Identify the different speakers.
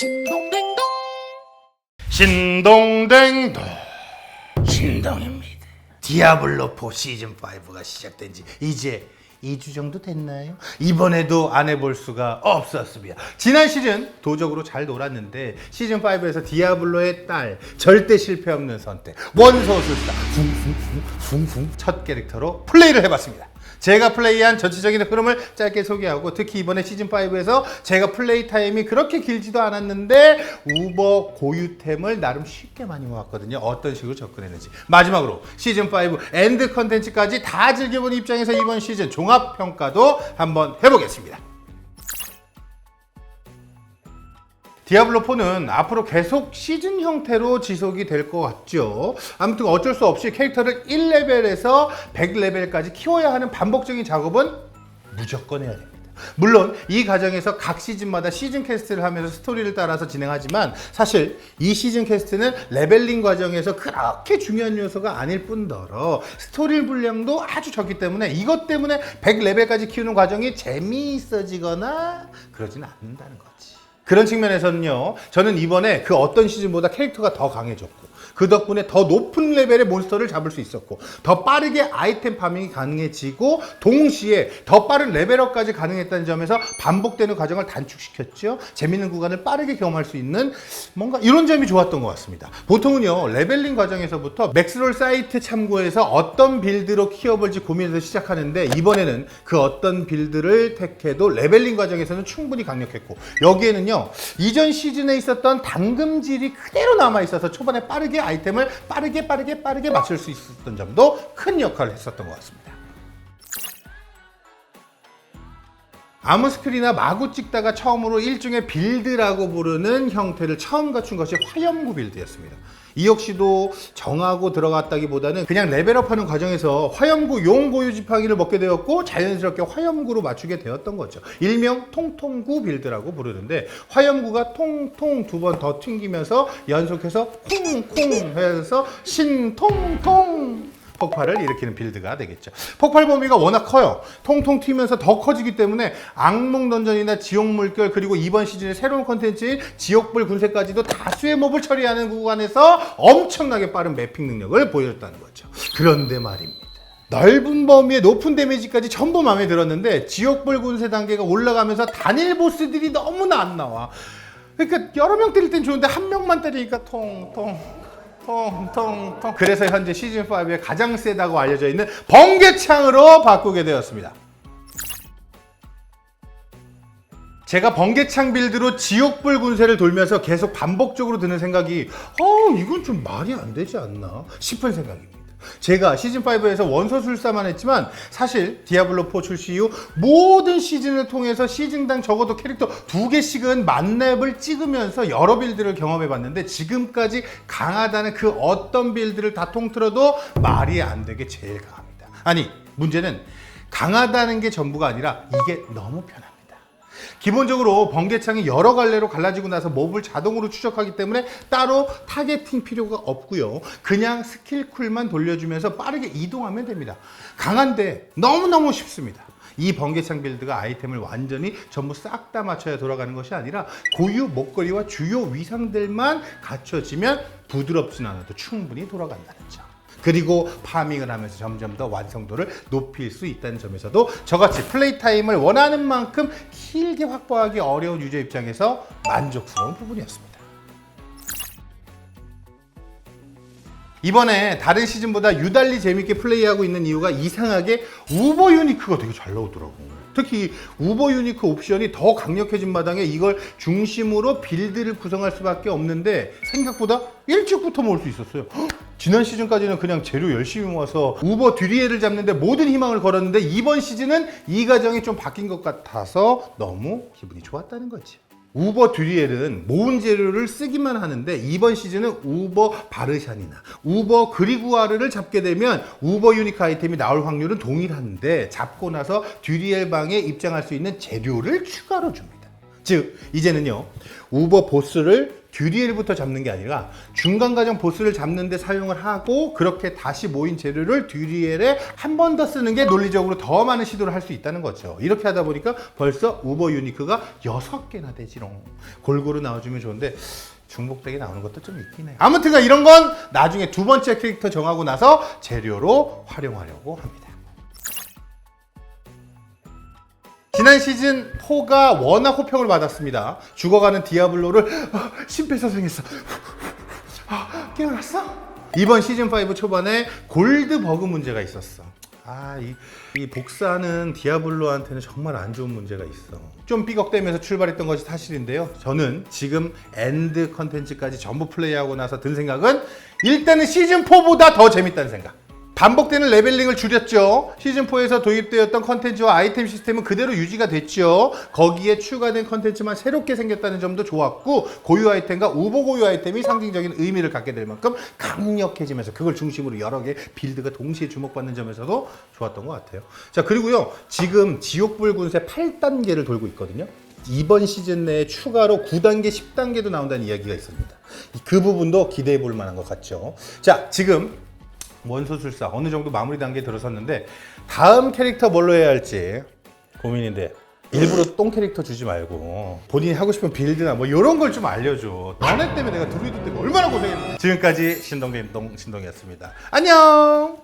Speaker 1: 신동댕동
Speaker 2: 신동댕동 신동입니다. 디아블로4 시즌5가 시작된 지 이제 2주 정도 됐나요? 이번에도 안 해볼 수가 없었습니다. 지난 시즌 도적으로 잘 놀았는데 시즌5에서 디아블로의 딸, 절대 실패 없는 선택, 원소술사 쿵쿵쿵쿵 첫 캐릭터로 플레이를 해봤습니다. 제가 플레이한 전체적인 흐름을 짧게 소개하고, 특히 이번에 시즌5에서 제가 플레이 타임이 그렇게 길지도 않았는데 우버 고유템을 나름 쉽게 많이 모았거든요. 어떤 식으로 접근했는지, 마지막으로 시즌5 엔드 컨텐츠까지 다 즐겨본 입장에서 이번 시즌 종합평가도 한번 해보겠습니다. 디아블로4는 앞으로 계속 시즌 형태로 지속이 될 것 같죠. 아무튼 어쩔 수 없이 캐릭터를 1레벨에서 100레벨까지 키워야 하는 반복적인 작업은 무조건 해야 됩니다. 물론 이 과정에서 각 시즌마다 시즌 퀘스트를 하면서 스토리를 따라서 진행하지만, 사실 이 시즌 퀘스트는 레벨링 과정에서 그렇게 중요한 요소가 아닐 뿐더러 스토리 분량도 아주 적기 때문에 이것 때문에 100레벨까지 키우는 과정이 재미있어지거나 그러진 않는다는 거지. 그런 측면에서는요, 저는 이번에 그 어떤 시즌보다 캐릭터가 더 강해졌고, 그 덕분에 더 높은 레벨의 몬스터를 잡을 수 있었고, 더 빠르게 아이템 파밍이 가능해지고, 동시에 더 빠른 레벨업까지 가능했다는 점에서 반복되는 과정을 단축시켰죠. 재밌는 구간을 빠르게 경험할 수 있는 뭔가 이런 점이 좋았던 것 같습니다. 보통은요, 레벨링 과정에서부터 맥스롤 사이트 참고해서 어떤 빌드로 키워볼지 고민해서 시작하는데, 이번에는 그 어떤 빌드를 택해도 레벨링 과정에서는 충분히 강력했고, 여기에는요 이전 시즌에 있었던 당금질이 그대로 남아있어서 초반에 빠르게 아이템을 빠르게 맞출 수 있었던 점도 큰 역할을 했었던 것 같습니다. 아머스클이나 마구 찍다가 처음으로 일종의 빌드라고 부르는 형태를 처음 갖춘 것이 화염구 빌드였습니다. 이 역시도 정하고 들어갔다기보다는 그냥 레벨업하는 과정에서 화염구 용 고유 지팡이를 먹게 되었고, 자연스럽게 화염구로 맞추게 되었던 거죠. 일명 통통구 빌드라고 부르는데, 화염구가 통통 두 번 더 튕기면서 연속해서 콩콩 해서 신통통 폭발을 일으키는 빌드가 되겠죠. 폭발 범위가 워낙 커요. 통통 튀면서 더 커지기 때문에 악몽 던전이나 지옥 물결, 그리고 이번 시즌의 새로운 컨텐츠인 지옥불 군세까지도 다수의 몹을 처리하는 구간에서 엄청나게 빠른 매핑 능력을 보여줬다는 거죠. 그런데 말입니다, 넓은 범위의 높은 데미지까지 전부 마음에 들었는데 지옥불 군세 단계가 올라가면서 단일 보스들이 너무나 안 나와. 그러니까 여러 명 때릴 땐 좋은데 한 명만 때리니까 통통. 그래서 현재 시즌5의 가장 세다고 알려져 있는 번개창으로 바꾸게 되었습니다. 제가 번개창 빌드로 지옥불 군세를 돌면서 계속 반복적으로 드는 생각이, 이건 좀 말이 안 되지 않나 싶은 생각입니다. 제가 시즌5에서 원소술사만 했지만, 사실 디아블로4 출시 이후 모든 시즌을 통해서 시즌당 적어도 캐릭터 2개씩은 만렙을 찍으면서 여러 빌드를 경험해봤는데, 지금까지 강하다는 그 어떤 빌드를 다 통틀어도 말이 안 되게 제일 강합니다. 아니, 문제는 강하다는 게 전부가 아니라 이게 너무 편합니다. 기본적으로 번개창이 여러 갈래로 갈라지고 나서 몹을 자동으로 추적하기 때문에 따로 타겟팅 필요가 없고요. 그냥 스킬 쿨만 돌려주면서 빠르게 이동하면 됩니다. 강한데 너무너무 쉽습니다. 이 번개창 빌드가 아이템을 완전히 전부 싹 다 맞춰야 돌아가는 것이 아니라 고유 목걸이와 주요 위상들만 갖춰지면 부드럽진 않아도 충분히 돌아간다는 점. 그리고 파밍을 하면서 점점 더 완성도를 높일 수 있다는 점에서도 저같이 플레이 타임을 원하는 만큼 길게 확보하기 어려운 유저 입장에서 만족스러운 부분이었습니다. 이번에 다른 시즌보다 유달리 재밌게 플레이하고 있는 이유가, 이상하게 우버 유니크가 되게 잘 나오더라고. 특히 우버 유니크 옵션이 더 강력해진 마당에 이걸 중심으로 빌드를 구성할 수밖에 없는데, 생각보다 일찍부터 모을 수 있었어요. 지난 시즌까지는 그냥 재료 열심히 모아서 우버 듀리엘을 잡는데 모든 희망을 걸었는데, 이번 시즌은 이 과정이 좀 바뀐 것 같아서 너무 기분이 좋았다는 거지. 우버 듀리엘은 모은 재료를 쓰기만 하는데, 이번 시즌은 우버 바르샨이나 우버 그리구아르를 잡게 되면 우버 유니크 아이템이 나올 확률은 동일한데, 잡고 나서 듀리엘 방에 입장할 수 있는 재료를 추가로 줍니다. 즉 이제는요, 우버 보스를 듀리엘부터 잡는 게 아니라 중간 과정 보스를 잡는 데 사용을 하고 그렇게 다시 모인 재료를 듀리엘에 한 번 더 쓰는 게 논리적으로 더 많은 시도를 할 수 있다는 거죠. 이렇게 하다 보니까 벌써 우버 유니크가 6개나 되지롱. 골고루 나와주면 좋은데 중복되게 나오는 것도 좀 있긴 해요. 아무튼간 이런 건 나중에 두 번째 캐릭터 정하고 나서 재료로 활용하려고 합니다. 지난 시즌 4가 워낙 호평을 받았습니다. 죽어가는 디아블로를 심폐소생했어. 깨어났어? 이번 시즌 5 초반에 골드 버그 문제가 있었어. 이 복사는 디아블로한테는 정말 안 좋은 문제가 있어. 좀 삐걱대면서 출발했던 것이 사실인데요. 저는 지금 엔드 컨텐츠까지 전부 플레이하고 나서 든 생각은 일단은 시즌 4보다 더 재밌다는 생각. 반복되는 레벨링을 줄였죠. 시즌4에서 도입되었던 컨텐츠와 아이템 시스템은 그대로 유지가 됐죠. 거기에 추가된 컨텐츠만 새롭게 생겼다는 점도 좋았고 고유 아이템과 우보 고유 아이템이 상징적인 의미를 갖게 될 만큼 강력해지면서 그걸 중심으로 여러 개 빌드가 동시에 주목받는 점에서도 좋았던 것 같아요. 자, 그리고요. 지금 지옥불 군세 8단계를 돌고 있거든요. 이번 시즌 내에 추가로 9단계, 10단계도 나온다는 이야기가 있습니다. 그 부분도 기대해 볼 만한 것 같죠. 자, 지금 원소술사 어느 정도 마무리 단계에 들어섰는데 다음 캐릭터 뭘로 해야 할지 고민인데 일부러 똥 캐릭터 주지 말고 본인이 하고 싶은 빌드나 뭐 이런 걸 좀 알려줘. 너네 때문에 내가 드루이드 때문에 얼마나 고생했는데. 지금까지 신동대인동 신동이었습니다. 안녕.